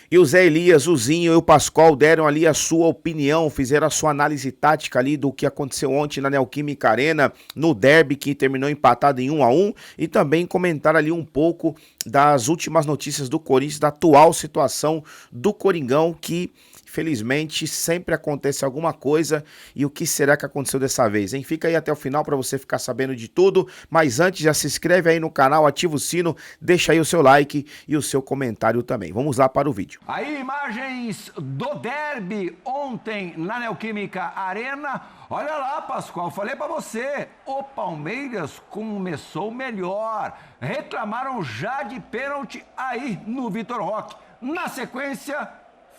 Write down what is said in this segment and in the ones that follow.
E o Zé Elias, o Zinho e o Pascoal deram ali a sua opinião, fizeram a sua análise tática ali do que aconteceu ontem na Neoquímica Arena, no derby que terminou empatado em 1-1, e também comentaram ali um pouco das últimas notícias do Corinthians, da atual situação do Coringão, que felizmente sempre acontece alguma coisa, e o que será que aconteceu dessa vez, hein? Fica aí até o final para você ficar sabendo de tudo, mas antes já se inscreve aí no canal, ativa o sino, deixa aí o seu like e o seu comentário também. Vamos lá para o vídeo. Aí imagens do derby ontem na Neoquímica Arena. Olha lá, Pascoal, falei pra você, o Palmeiras começou melhor. Reclamaram já de pênalti aí no Vitor Roque. Na sequência,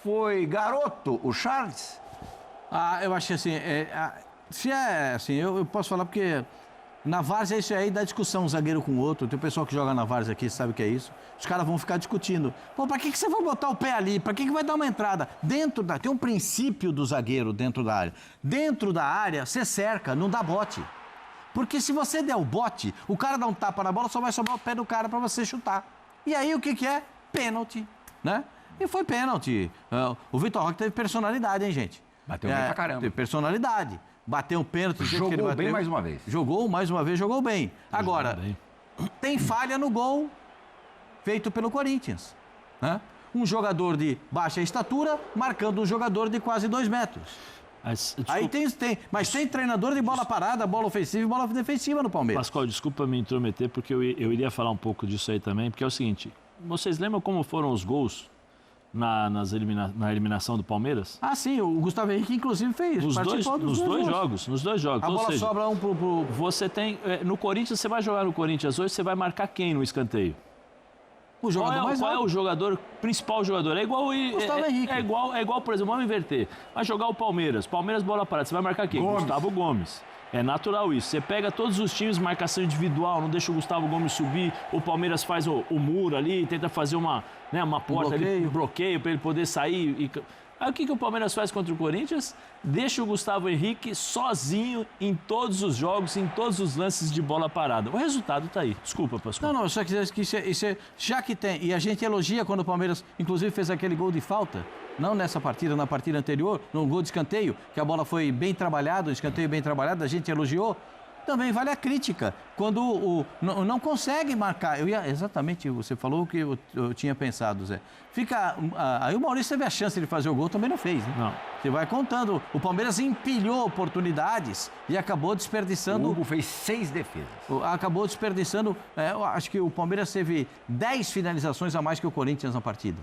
foi garoto, o Charles? Eu acho que assim, se é assim, eu posso falar porque na várzea isso aí dá discussão, um zagueiro com o outro. Tem o pessoal que joga na várzea aqui, sabe o que é isso? Os caras vão ficar discutindo. Pô, pra que você vai botar o pé ali? Pra que vai dar uma entrada? Tem um princípio do zagueiro dentro da área. Dentro da área, você cerca, não dá bote. Porque se você der o bote, o cara dá um tapa na bola, só vai sobrar o pé do cara pra você chutar. E aí o que é? Pênalti, né? E foi pênalti. O Vitor Roque teve personalidade, hein, gente? Bateu bem pra caramba. Teve personalidade. Bateu um pênalti. Jogou bem mais uma vez. Jogou mais uma vez, jogou bem. Agora, tem falha no gol feito pelo Corinthians, né? Um jogador de baixa estatura marcando um jogador de quase 2 metros. Aí mas tem treinador de bola parada, bola ofensiva e bola defensiva no Palmeiras. Pascoal, desculpa me intrometer, porque eu iria falar um pouco disso aí também, porque é o seguinte, vocês lembram como foram os gols na eliminação do Palmeiras? Sim, o Gustavo Henrique inclusive fez. Nos dois jogos. A bola sobra um pro... Você tem... No Corinthians, você vai jogar no Corinthians hoje, você vai marcar quem no escanteio? O jogador mais alto. Qual é o jogador, principal jogador? É igual... Gustavo Henrique. É igual, por exemplo, vamos inverter. Vai jogar o Palmeiras bola parada, você vai marcar quem? Gustavo Gomes. É natural isso. Você pega todos os times, marcação individual, não deixa o Gustavo Gomes subir, o Palmeiras faz o muro ali, tenta fazer uma porta ali, um bloqueio para ele poder sair. Aí o que o Palmeiras faz contra o Corinthians? Deixa o Gustavo Henrique sozinho em todos os jogos, em todos os lances de bola parada. O resultado tá aí. Desculpa, Pascoal. Não, só que já que tem, e a gente elogia quando o Palmeiras, inclusive, fez aquele gol de falta, não nessa partida, na partida anterior, no gol de escanteio, que a bola foi bem trabalhada, o escanteio bem trabalhado, a gente elogiou. Também vale a crítica, quando não consegue marcar. Exatamente, você falou o que eu tinha pensado, Zé. Aí o Maurício teve a chance de fazer o gol, também não fez, né? Não. Você vai contando. O Palmeiras empilhou oportunidades e acabou desperdiçando... O Hugo fez 6 defesas. Acabou desperdiçando... eu acho que o Palmeiras teve 10 finalizações a mais que o Corinthians na partida.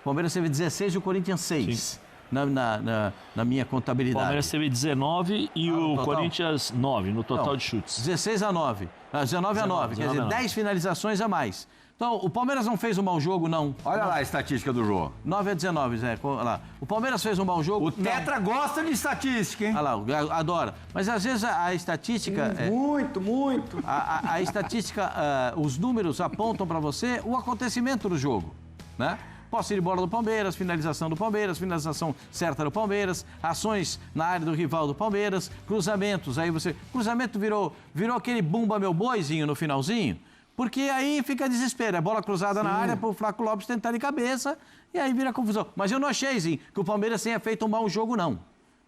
O Palmeiras teve 16 e o Corinthians 6. Sim. Na minha contabilidade. O Palmeiras teve 19 e o Corinthians 9 no total de chutes. 16-9. 19-9, quer dizer, 10 finalizações a mais. Então, o Palmeiras não fez um mau jogo, não. Olha lá a estatística do jogo. 9-19, Zé. Olha lá. O Palmeiras fez um mau jogo? O Tetra gosta de estatística, hein? Olha lá, adora. Mas às vezes a estatística... Muito. A estatística, os números apontam para você o acontecimento do jogo, né? Posse de bola do Palmeiras, finalização do Palmeiras, finalização certa do Palmeiras, ações na área do rival do Palmeiras, cruzamentos, cruzamento virou aquele bumba meu boizinho no finalzinho, porque aí fica desespero, é bola cruzada na área pro Flaco Lopes tentar de cabeça e aí vira confusão. Mas eu não achei, Zinho, que o Palmeiras tenha feito um mau jogo, não.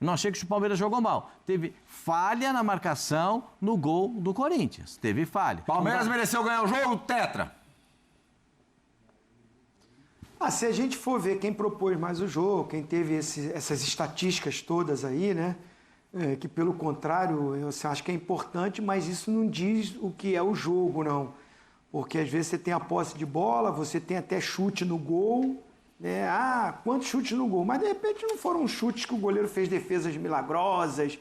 Não achei que o Palmeiras jogou mal. Teve falha na marcação no gol do Corinthians, teve falha. Palmeiras mereceu ganhar o jogo, Tetra? Se a gente for ver quem propôs mais o jogo, quem teve essas estatísticas todas aí, né? Que pelo contrário, eu acho que é importante, mas isso não diz o que é o jogo, não. Porque às vezes você tem a posse de bola, você tem até chute no gol, né? Quantos chutes no gol? Mas de repente não foram chutes que o goleiro fez defesas milagrosas,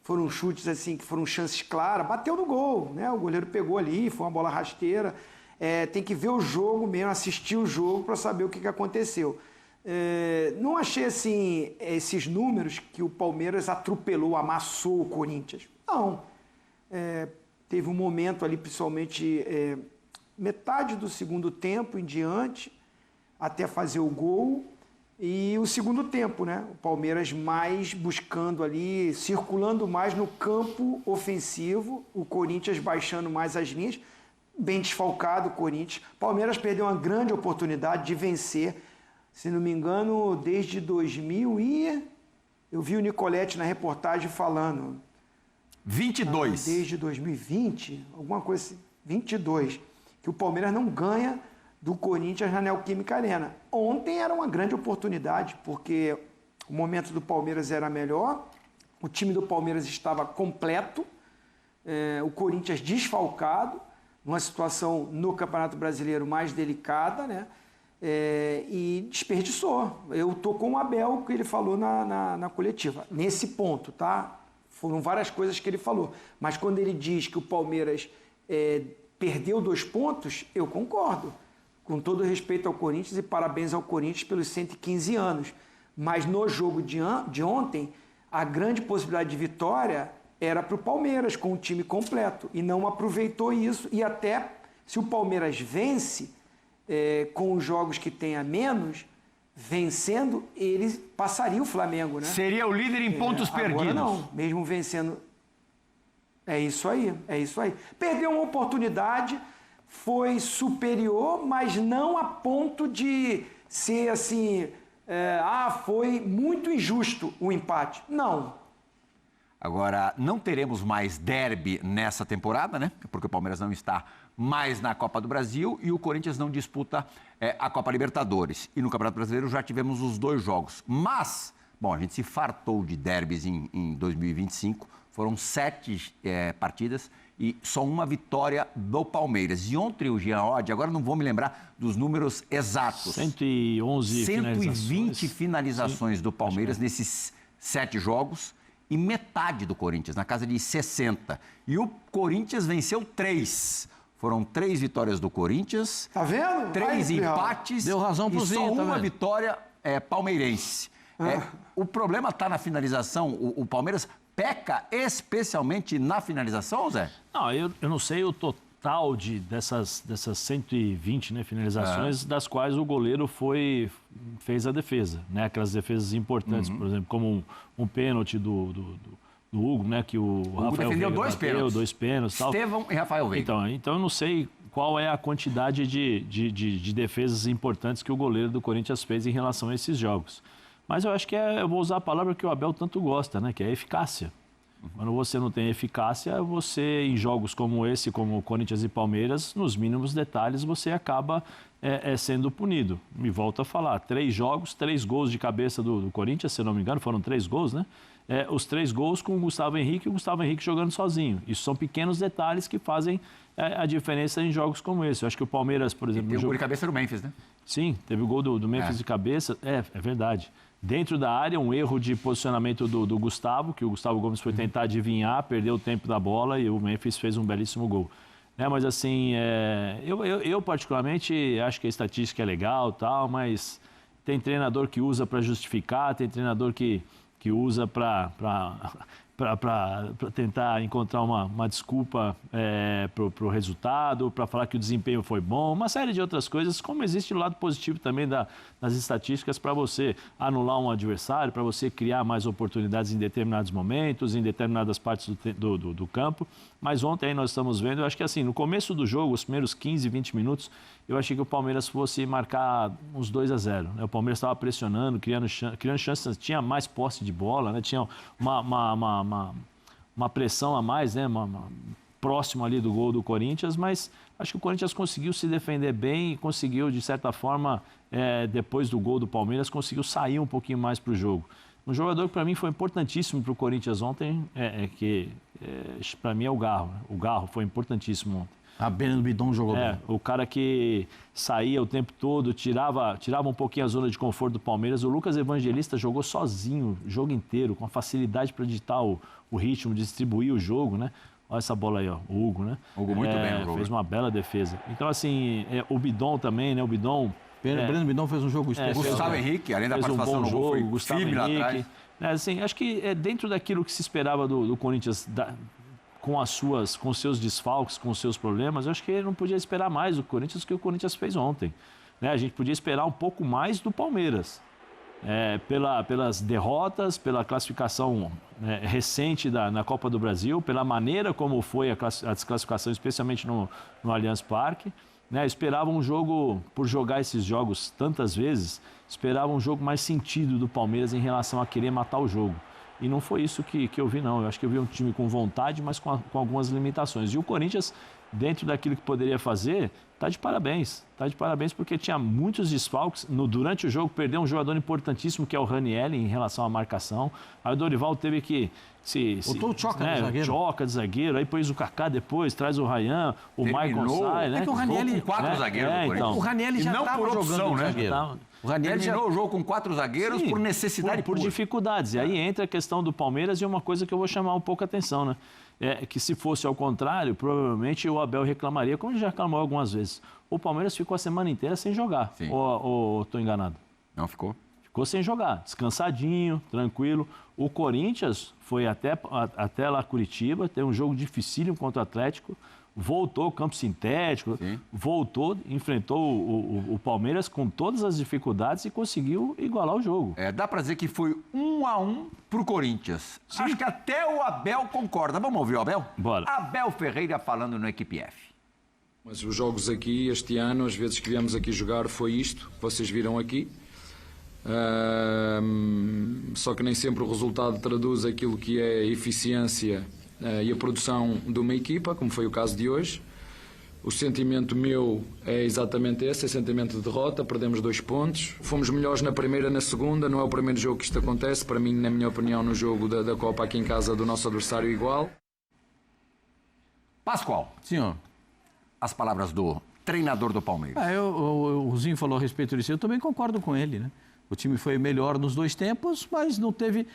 foram chutes assim que foram chances claras, bateu no gol, né? O goleiro pegou ali, foi uma bola rasteira. Tem que ver o jogo mesmo, assistir o jogo para saber o que aconteceu. Não achei assim esses números que o Palmeiras atropelou, amassou o Corinthians. Não. Teve um momento ali, principalmente metade do segundo tempo em diante, até fazer o gol. E o segundo tempo, né? O Palmeiras mais buscando ali, circulando mais no campo ofensivo, o Corinthians baixando mais as linhas. Bem desfalcado o Corinthians. Palmeiras perdeu uma grande oportunidade de vencer se não me engano, desde 2000 e... Eu vi o Nicoletti na reportagem falando... 22. Desde 2020, alguma coisa assim, 22, que o Palmeiras não ganha do Corinthians na Neoquímica Arena. Ontem era uma grande oportunidade, porque o momento do Palmeiras era melhor, o time do Palmeiras estava completo, o Corinthians desfalcado, numa situação no Campeonato Brasileiro mais delicada, né? E desperdiçou. Eu estou com o Abel, que ele falou na coletiva, nesse ponto, tá? Foram várias coisas que ele falou, mas quando ele diz que o Palmeiras perdeu 2 pontos, eu concordo. Com todo respeito ao Corinthians e parabéns ao Corinthians pelos 115 anos. Mas no jogo de ontem, a grande possibilidade de vitória era para o Palmeiras, com o time completo. E não aproveitou isso. E até se o Palmeiras vence, com os jogos que tem a menos, vencendo, ele passaria o Flamengo, né? Seria o líder em pontos perdidos. Agora não, mesmo vencendo... É isso aí. Perdeu uma oportunidade... Foi superior, mas não a ponto de ser assim, foi muito injusto o empate. Não. Agora, não teremos mais derby nessa temporada, né? Porque o Palmeiras não está mais na Copa do Brasil e o Corinthians não disputa a Copa Libertadores. E no Campeonato Brasileiro já tivemos os 2 jogos. Mas, bom, a gente se fartou de derbys em 2025. Foram 7 partidas e só uma vitória do Palmeiras. E ontem o Jean Oddi, agora não vou me lembrar dos números exatos. 111 120 finalizações do Palmeiras nesses 7 jogos e metade do Corinthians, na casa de 60. E o Corinthians venceu 3. Foram 3 vitórias do Corinthians. Tá vendo? 3 empates. Deu razão pro e Zinho, só tá uma vendo? vitória palmeirense. O problema está na finalização. O Palmeiras peca especialmente na finalização, Zé? Não, eu não sei o total dessas 120 finalizações, das quais o goleiro fez a defesa, né? Aquelas defesas importantes, por exemplo, como um pênalti do Hugo, né? Que o Rafael defendeu Veiga 2 pênaltis. Tal. Estevão e Rafael Veiga. Então eu não sei qual é a quantidade de defesas importantes que o goleiro do Corinthians fez em relação a esses jogos. Mas eu acho que eu vou usar a palavra que o Abel tanto gosta, né? Que é eficácia. Quando você não tem eficácia, você, em jogos como esse, como Corinthians e Palmeiras, nos mínimos detalhes, você acaba sendo punido. Me volto a falar, 3 jogos, 3 gols de cabeça do Corinthians, se eu não me engano, foram 3 gols, né? Os 3 gols com o Gustavo Henrique e o Gustavo Henrique jogando sozinho. Isso são pequenos detalhes que fazem a diferença em jogos como esse. Eu acho que o Palmeiras, por exemplo... E tem o gol de cabeça do Memphis, né? Sim, teve o gol do Memphis de cabeça. É verdade. Dentro da área, um erro de posicionamento do Gustavo, que o Gustavo Gomes foi tentar adivinhar, perdeu o tempo da bola e o Memphis fez um belíssimo gol. Mas assim, eu particularmente acho que a estatística é legal, tal, mas tem treinador que usa para justificar, tem treinador que usa para tentar encontrar uma desculpa para o resultado, para falar que o desempenho foi bom, uma série de outras coisas, como existe o lado positivo também das estatísticas para você anular um adversário, para você criar mais oportunidades em determinados momentos, em determinadas partes do campo. Mas ontem aí nós estamos vendo, eu acho que assim, no começo do jogo, os primeiros 15, 20 minutos, eu achei que o Palmeiras fosse marcar uns 2-0. Né? O Palmeiras estava pressionando, criando chances, tinha mais posse de bola, né? Tinha uma pressão a mais, né? Próximo ali do gol do Corinthians, mas acho que o Corinthians conseguiu se defender bem e conseguiu, de certa forma, depois do gol do Palmeiras, conseguiu sair um pouquinho mais para o jogo. Um jogador que para mim foi importantíssimo para o Corinthians ontem, para mim é o Garro. Né? O Garro foi importantíssimo ontem. A Beno Bidon jogou bem. O cara que saía o tempo todo, tirava um pouquinho a zona de conforto do Palmeiras. O Lucas Evangelista jogou sozinho o jogo inteiro, com a facilidade para ditar o ritmo, distribuir o jogo, né? Olha essa bola aí, ó, o Hugo, né? Hugo muito bem no jogo. Fez uma bela defesa. Então, assim, o Bidon também, né? O Bidon... Breno Bidon fez um jogo especial. Gustavo Henrique, além da participação no gol, foi firme lá atrás. Assim, acho que dentro daquilo que se esperava do Corinthians... com os seus desfalques, com os seus problemas, eu acho que ele não podia esperar mais do Corinthians que o Corinthians fez ontem. Né? A gente podia esperar um pouco mais do Palmeiras. Pelas derrotas, pela classificação recente na Copa do Brasil, pela maneira como foi a desclassificação, especialmente no Allianz Parque. né, esperava um jogo, por jogar esses jogos tantas vezes, esperava um jogo mais sentido do Palmeiras em relação a querer matar o jogo. E não foi isso que eu vi, não. Eu acho que eu vi um time com vontade, mas com algumas limitações. E o Corinthians, dentro daquilo que poderia fazer, está de parabéns. Está de parabéns porque tinha muitos desfalques. Durante o jogo, perdeu um jogador importantíssimo, que é o Ranieri, em relação à marcação. Aí o Dorival teve que botou o Choca de zagueiro. Choca de zagueiro, aí pôs o Kaká depois, traz o Ryan, o Maicon sai, né? É que o Ranieri... com 4 zagueiros. Então. O Ranieri já estava jogando de zagueiro. O Ranieri terminou o jogo com 4 zagueiros. Sim, por necessidade por dificuldades. E aí entra a questão do Palmeiras e uma coisa que eu vou chamar um pouco a atenção, né? É que se fosse ao contrário, provavelmente o Abel reclamaria, como ele já reclamou algumas vezes. O Palmeiras ficou a semana inteira sem jogar. Ou estou enganado? Não ficou. Ficou sem jogar, descansadinho, tranquilo. O Corinthians foi até lá Curitiba, teve um jogo dificílimo contra o Atlético, voltou ao campo sintético, voltou, enfrentou o Palmeiras com todas as dificuldades e conseguiu igualar o jogo. Dá para dizer que foi 1-1 pro Corinthians. Sim. Acho que até o Abel concorda. Vamos ouvir o Abel? Bora. Abel Ferreira falando no Equipe F. Mas os jogos aqui, este ano, as vezes que viemos aqui jogar, foi isto que vocês viram aqui. Só que nem sempre o resultado traduz aquilo que é a eficiência e a produção de uma equipa, como foi o caso de hoje. O sentimento meu é exatamente esse, é sentimento de derrota, perdemos 2 pontos. Fomos melhores na primeira, na segunda, não é o primeiro jogo que isto acontece, para mim, na minha opinião, no jogo da Copa aqui em casa do nosso adversário igual. Pascoal. Senhor. As palavras do treinador do Palmeiras. O Zinho falou a respeito disso, eu também concordo com ele, né? O time foi melhor nos 2 tempos, mas não teve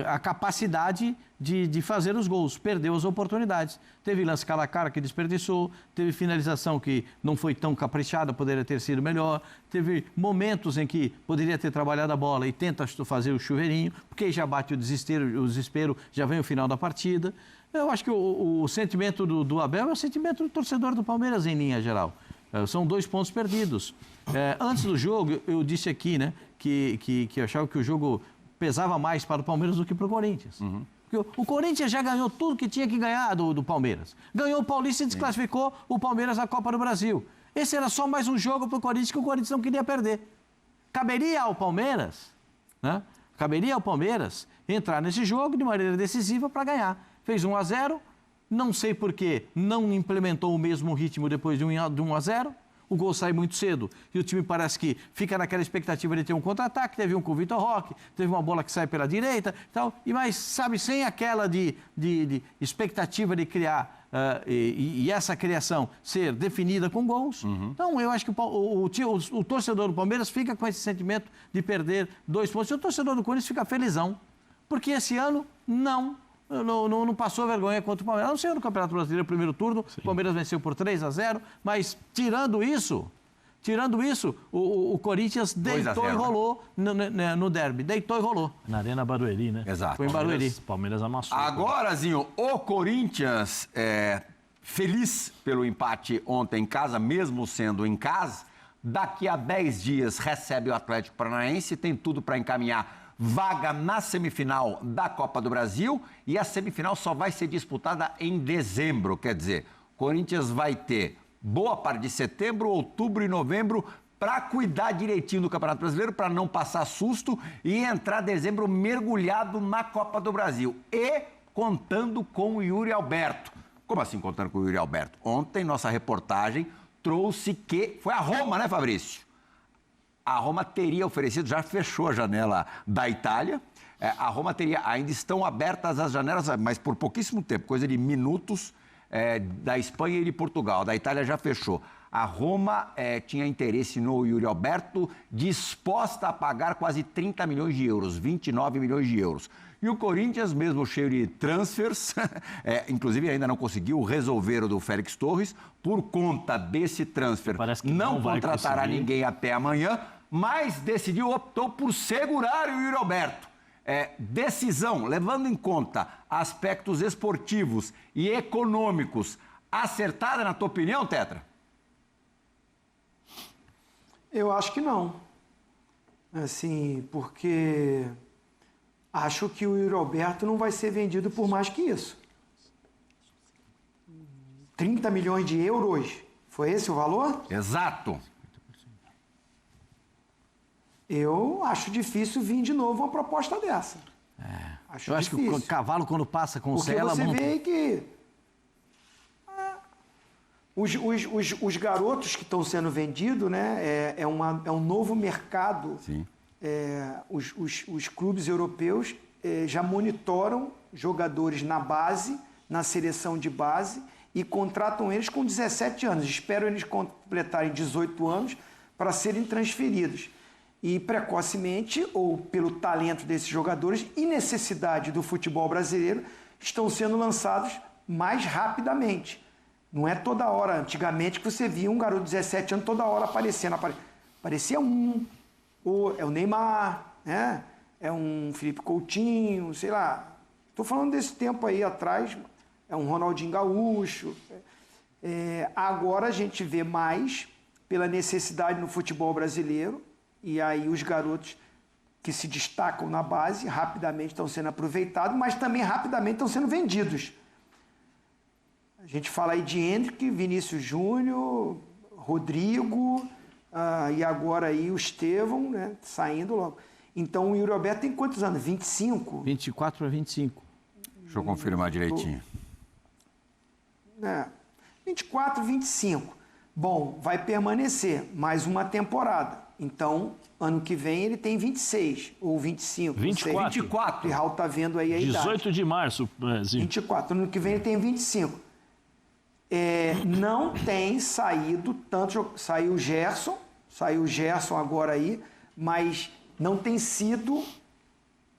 a capacidade de fazer os gols, perdeu as oportunidades. Teve lance cara a cara que desperdiçou, teve finalização que não foi tão caprichada, poderia ter sido melhor, teve momentos em que poderia ter trabalhado a bola e tenta fazer o chuveirinho, porque aí já bate o desespero, já vem o final da partida. Eu acho que o sentimento do Abel é o sentimento do torcedor do Palmeiras em linha geral. São 2 pontos perdidos. Antes do jogo, eu disse aqui, né, que eu achava que o jogo pesava mais para o Palmeiras do que para o Corinthians. Porque o Corinthians já ganhou tudo que tinha que ganhar do Palmeiras. Ganhou o Paulista e desclassificou o Palmeiras na Copa do Brasil. Esse era só mais um jogo para o Corinthians que o Corinthians não queria perder. Caberia ao Palmeiras, né? Caberia ao Palmeiras entrar nesse jogo de maneira decisiva para ganhar. Fez 1-0, não sei por que não implementou o mesmo ritmo depois de 1-0. O gol sai muito cedo e o time parece que fica naquela expectativa de ter um contra-ataque. Teve um com o Vitor Roque, teve uma bola que sai pela direita e tal. Mas, sabe, sem aquela de expectativa de criar e essa criação ser definida com gols. Então, eu acho que o torcedor do Palmeiras fica com esse sentimento de perder 2 pontos. E o torcedor do Corinthians fica felizão, porque esse ano não passou vergonha contra o Palmeiras. Não sei no Campeonato Brasileiro, primeiro turno, o Palmeiras venceu por 3-0, mas tirando isso, o Corinthians deitou e rolou no derby. Deitou e rolou. Na Arena Barueri, né? Exato. Foi em Barueri. Palmeiras amassou. Agora, Zinho, o Corinthians, feliz pelo empate ontem em casa, mesmo sendo em casa, daqui a 10 dias recebe o Atlético Paranaense, tem tudo para encaminhar vaga na semifinal da Copa do Brasil e a semifinal só vai ser disputada em dezembro. Quer dizer, o Corinthians vai ter boa parte de setembro, outubro e novembro para cuidar direitinho do Campeonato Brasileiro, para não passar susto e entrar dezembro mergulhado na Copa do Brasil. E contando com o Yuri Alberto. Como assim contando com o Yuri Alberto? Ontem nossa reportagem trouxe que... Foi a Roma, né, Fabrício? A Roma teria oferecido, já fechou a janela da Itália, a Roma teria, ainda estão abertas as janelas, mas por pouquíssimo tempo, coisa de minutos, da Espanha e de Portugal. Da Itália já fechou. A Roma tinha interesse no Yuri Alberto, disposta a pagar quase 30 milhões de euros, 29 milhões de euros. E o Corinthians, mesmo cheio de transfers, inclusive ainda não conseguiu resolver o do Félix Torres, por conta desse transfer. Parece que não contratará ninguém até amanhã, mas optou por segurar o Yuri Alberto. Decisão, levando em conta aspectos esportivos e econômicos, acertada na tua opinião, Tetra? Eu acho que não. Assim, porque acho que o Yuri Alberto não vai ser vendido por mais que isso. 30 milhões de euros Foi esse o valor? Exato. Eu acho difícil vir de novo uma proposta dessa. Eu acho que o cavalo, quando passa com Porque sela... você vê aí que os garotos que estão sendo vendidos, né, é um novo mercado. Sim. Os clubes europeus já monitoram jogadores na base, na seleção de base, e contratam eles com 17 anos. Esperam eles completarem 18 anos para serem transferidos. E precocemente, ou pelo talento desses jogadores e necessidade do futebol brasileiro, estão sendo lançados mais rapidamente. Não é toda hora. Antigamente que você via um garoto de 17 anos toda hora aparecendo. Aparecia ou é o Neymar, né? É um Felipe Coutinho, sei lá. Estou falando desse tempo aí atrás, é um Ronaldinho Gaúcho. Agora a gente vê mais pela necessidade no futebol brasileiro. E aí os garotos que se destacam na base rapidamente estão sendo aproveitados, mas também rapidamente estão sendo vendidos. A gente fala aí de Hendrick, Vinícius Júnior, Rodrigo, e agora aí o Estevão, né, saindo logo. Então o Yuri Alberto tem quantos anos? 25? 24 para 25. Deixa eu confirmar direitinho. 24, 25. Bom, vai permanecer mais uma temporada. Então, ano que vem ele tem 26 ou 25. 24. 24. O Raul tá vendo aí a 18 idade. de março, Brasil. 24. Ano que vem ele tem 25. Não tem saído tanto. Saiu o Gerson agora aí, mas não tem sido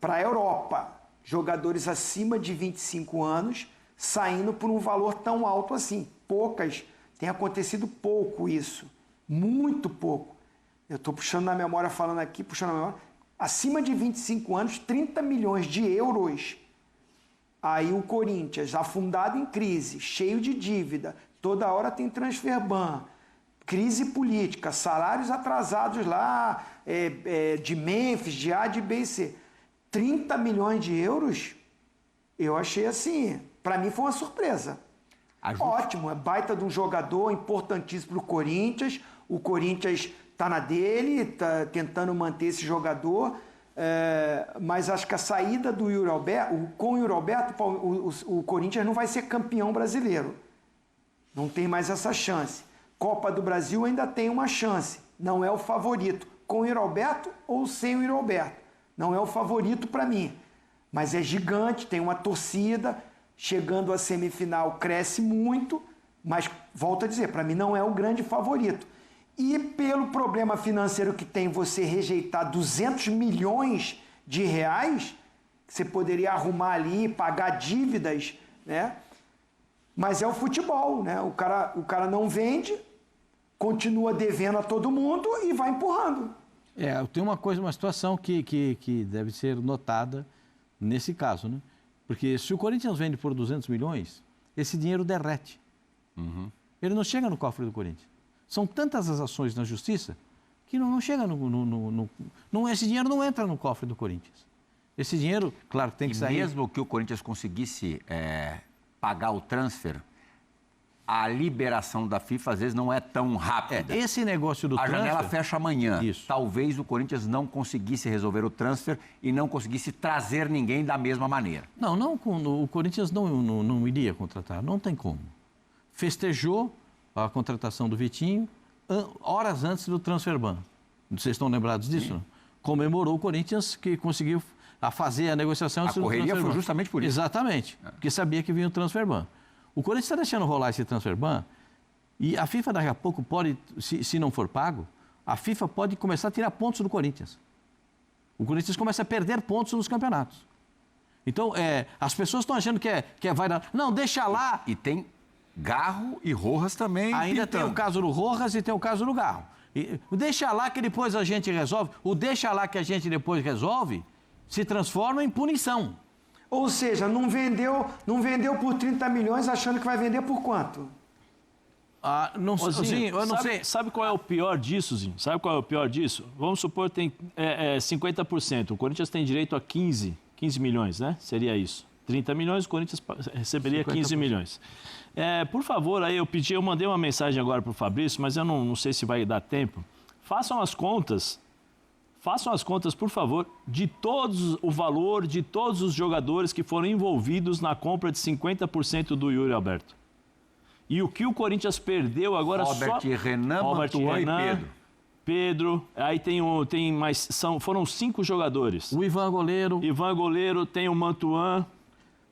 para a Europa. Jogadores acima de 25 anos saindo por um valor tão alto assim. Tem acontecido pouco isso. Muito pouco. Eu estou puxando na memória, falando aqui, puxando na memória. Acima de 25 anos, 30 milhões de euros. Aí o Corinthians, afundado em crise, cheio de dívida, toda hora tem transfer ban, crise política, salários atrasados lá, de Memphis, de A, de B e C. 30 milhões de euros, eu achei assim, para mim foi uma surpresa. Ótimo, é baita de um jogador importantíssimo para o Corinthians está na dele, está tentando manter esse jogador, mas acho que a saída do Yuri Alberto, com o Yuri Alberto, o Corinthians não vai ser campeão brasileiro. Não tem mais essa chance. Copa do Brasil ainda tem uma chance, não é o favorito. Com o Yuri Alberto ou sem o Yuri Alberto. Não é o favorito para mim, mas é gigante, tem uma torcida, chegando à semifinal cresce muito, mas volto a dizer, para mim não é o grande favorito. E pelo problema financeiro que tem você rejeitar 200 milhões de reais, que você poderia arrumar ali, pagar dívidas, né? Mas é o futebol, né? O cara não vende, continua devendo a todo mundo e vai empurrando. Tem uma situação que deve ser notada nesse caso, né? Porque se o Corinthians vende por 200 milhões, esse dinheiro derrete. Ele não chega no cofre do Corinthians. São tantas as ações na justiça que não chega esse dinheiro não entra no cofre do Corinthians. Esse dinheiro, claro, tem que sair... Mesmo que o Corinthians conseguisse pagar o transfer, a liberação da FIFA às vezes não é tão rápida. Esse negócio do transfer... A janela fecha amanhã. Isso. Talvez o Corinthians não conseguisse resolver o transfer e não conseguisse trazer ninguém da mesma maneira. O Corinthians não iria contratar, não tem como. Festejou a contratação do Vitinho horas antes do transfer ban. Vocês estão lembrados disso? Não? Comemorou o Corinthians que conseguiu fazer a negociação antes do transfer ban. A correria foi justamente por isso. Exatamente, porque sabia que vinha o transfer ban. O Corinthians está deixando rolar esse transfer ban e a FIFA daqui a pouco pode, se não for pago, a FIFA pode começar a tirar pontos do Corinthians. O Corinthians começa a perder pontos nos campeonatos. Então, as pessoas estão achando que vai dar... Não, deixa lá... E tem Garro e Rojas também ainda pintando. Tem o caso do Rojas e tem o caso do Garro. Deixa lá que depois a gente resolve. O deixa lá que a gente depois resolve se transforma em punição. Ou seja, não vendeu por 30 milhões achando que vai vender por quanto? Eu não sei. Sabe qual é o pior disso, Zinho? Sabe qual é o pior disso? Vamos supor que tem 50%. O Corinthians tem direito a 15 milhões, né? Seria isso. 30 milhões, o Corinthians receberia 15 milhões. Por favor, aí eu mandei uma mensagem agora para o Fabrício, mas eu não sei se vai dar tempo. Façam as contas, por favor, o valor de todos os jogadores que foram envolvidos na compra de 50% do Yuri Alberto. E o que o Corinthians perdeu agora Robert Renan, Mantuan e Pedro, aí tem mais, foram 5 jogadores. O Ivan goleiro, tem o Mantuan.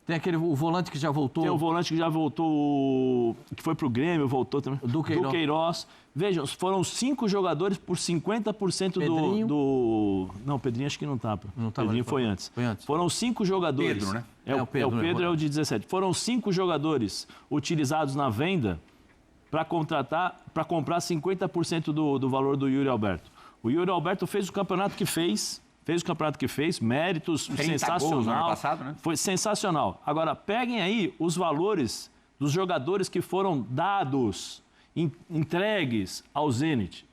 Tem o volante que já voltou. Tem o volante que já voltou, que foi pro Grêmio, voltou também. Do Queiroz. Vejam, foram 5 jogadores por 50% do... Não, o Pedrinho acho que não estava. Pedrinho foi antes. Foram 5 jogadores. Pedro, né? O Pedro é o de 17. Foram 5 jogadores utilizados na venda para comprar 50% do valor do Yuri Alberto. O Yuri Alberto fez o campeonato que fez, méritos, sensacional. No ano passado, né? Foi sensacional. Agora, peguem aí os valores dos jogadores que foram dados, entregues ao Zenit.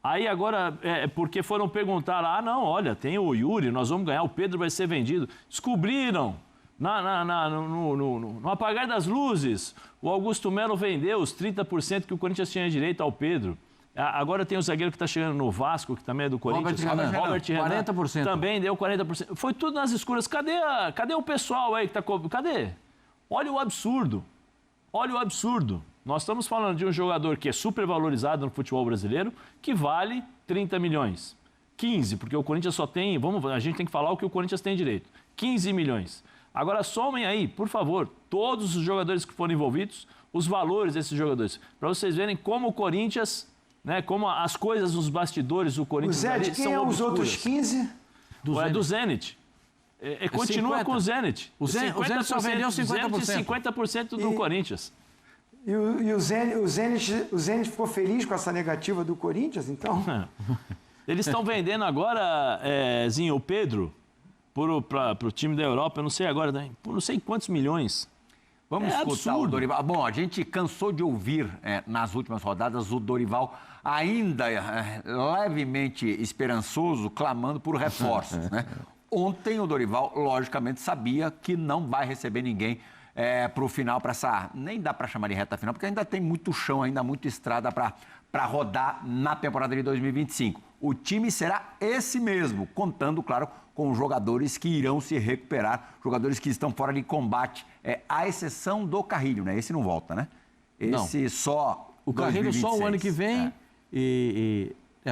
Aí agora, porque foram perguntar lá, não, olha, tem o Yuri, nós vamos ganhar, o Pedro vai ser vendido. Descobriram, no apagar das luzes, o Augusto Melo vendeu os 30% que o Corinthians tinha direito ao Pedro. Agora tem o zagueiro que está chegando no Vasco, que também é do Corinthians. Robert Renan, 40%. Também deu 40%. Foi tudo nas escuras. Cadê o pessoal aí que está... Cadê? Olha o absurdo. Nós estamos falando de um jogador que é supervalorizado no futebol brasileiro, que vale 30 milhões. 15, porque o Corinthians só tem... a gente tem que falar o que o Corinthians tem direito. 15 milhões. Agora somem aí, por favor, todos os jogadores que foram envolvidos, os valores desses jogadores, para vocês verem como o Corinthians, né, como as coisas nos bastidores do Corinthians o Zé, de quem é os outros 15? Do Zenit. Continua 50. Com o Zenit. O Zenit só vendeu 50%. 50% do Corinthians. E o Zenit ficou feliz com essa negativa do Corinthians, então? Eles estão vendendo agora, Zinho, o Pedro, para o time da Europa, eu não sei agora, por não sei quantos milhões. Vamos escutar absurdo. O Dorival. Bom, a gente cansou de ouvir nas últimas rodadas o Dorival ainda levemente esperançoso, clamando por reforços, né? Ontem o Dorival, logicamente, sabia que não vai receber ninguém para o final, para essa... Nem dá para chamar de reta final, porque ainda tem muito chão, ainda muita estrada para rodar na temporada de 2025. O time será esse mesmo, contando, claro, com jogadores que irão se recuperar, jogadores que estão fora de combate, à exceção do Carrilho, né? Esse não volta, né? Esse não. Só o Carrilho 2026. Só o ano que vem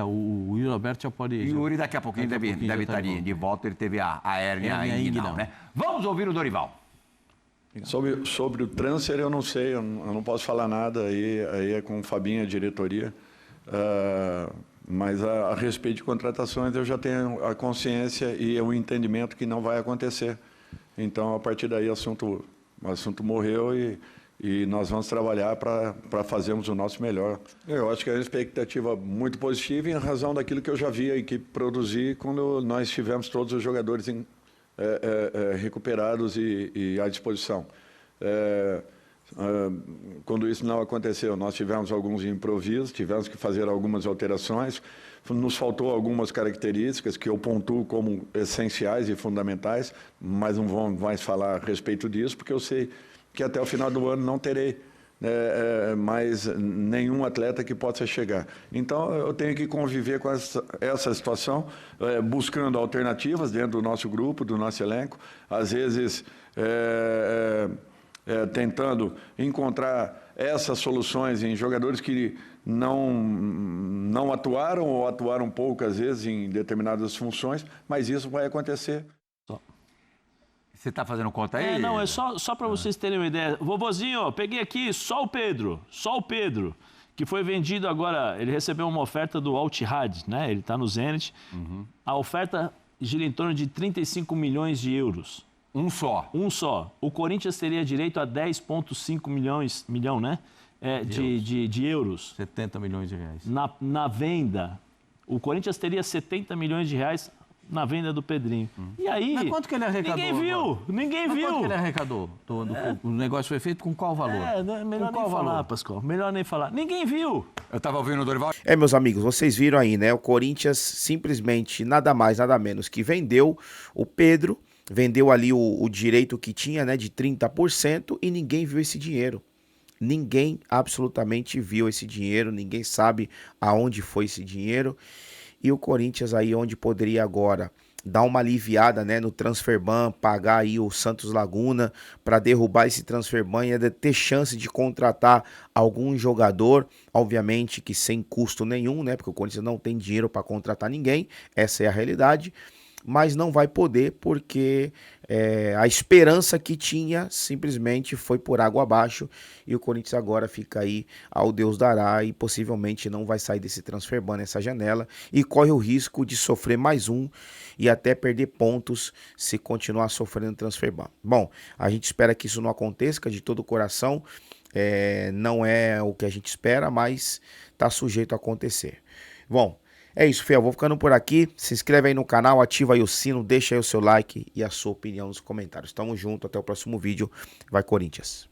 o Yuri Alberto já pode... E o Yuri daqui a pouquinho deve estar de volta, ele teve a hérnia inguinal, né? Vamos ouvir o Dorival. Sobre o transfer eu não sei, eu não posso falar nada, aí é com o Fabinho, a diretoria. Mas a respeito de contratações eu já tenho a consciência e o entendimento que não vai acontecer. Então, a partir daí, o assunto morreu e nós vamos trabalhar para fazermos o nosso melhor. Eu acho que é uma expectativa muito positiva em razão daquilo que eu já vi a equipe produzir quando nós tivemos todos os jogadores recuperados e à disposição. Quando isso não aconteceu, nós tivemos alguns improvisos, tivemos que fazer algumas alterações, nos faltou algumas características que eu pontuo como essenciais e fundamentais, mas não vou mais falar a respeito disso, porque eu sei que até o final do ano não terei mais nenhum atleta que possa chegar. Então, eu tenho que conviver com essa situação, buscando alternativas dentro do nosso grupo, do nosso elenco, às vezes... tentando encontrar essas soluções em jogadores que não atuaram ou atuaram poucas vezes em determinadas funções, mas isso vai acontecer. Você está fazendo conta aí? Não, é só para vocês terem uma ideia. Vovozinho, peguei aqui só o Pedro, que foi vendido agora, ele recebeu uma oferta do Al Ittihad, né? Ele está no Zenit. Uhum. A oferta gira em torno de 35 milhões de euros. Um só. O Corinthians teria direito a 10,5 milhão, né? De euros. 70 milhões de reais. Na venda. O Corinthians teria 70 milhões de reais na venda do Pedrinho. E aí... Mas quanto que ele arrecadou? Ninguém viu. Quanto que ele arrecadou? O negócio foi feito com qual valor? Melhor nem falar, Pascoal. Melhor nem falar. Ninguém viu. Eu estava ouvindo o Dorival. Meus amigos, vocês viram aí, né? O Corinthians simplesmente nada mais, nada menos que vendeu o Pedro vendeu ali o direito que tinha, né, de 30% e ninguém viu esse dinheiro. Ninguém absolutamente viu esse dinheiro, ninguém sabe aonde foi esse dinheiro. E o Corinthians aí onde poderia agora dar uma aliviada, né, no transfer ban, pagar aí o Santos Laguna para derrubar esse transfer ban e ainda ter chance de contratar algum jogador, obviamente que sem custo nenhum, né, porque o Corinthians não tem dinheiro para contratar ninguém, essa é a realidade. Mas não vai poder porque a esperança que tinha simplesmente foi por água abaixo e o Corinthians agora fica aí ao Deus dará e possivelmente não vai sair desse transfer ban nessa janela e corre o risco de sofrer mais um e até perder pontos se continuar sofrendo transfer ban. Bom, a gente espera que isso não aconteça de todo o coração, não é o que a gente espera, mas está sujeito a acontecer. Bom, é isso, Fê, eu vou ficando por aqui. Se inscreve aí no canal, ativa aí o sino, deixa aí o seu like e a sua opinião nos comentários. Tamo junto, até o próximo vídeo. Vai, Corinthians!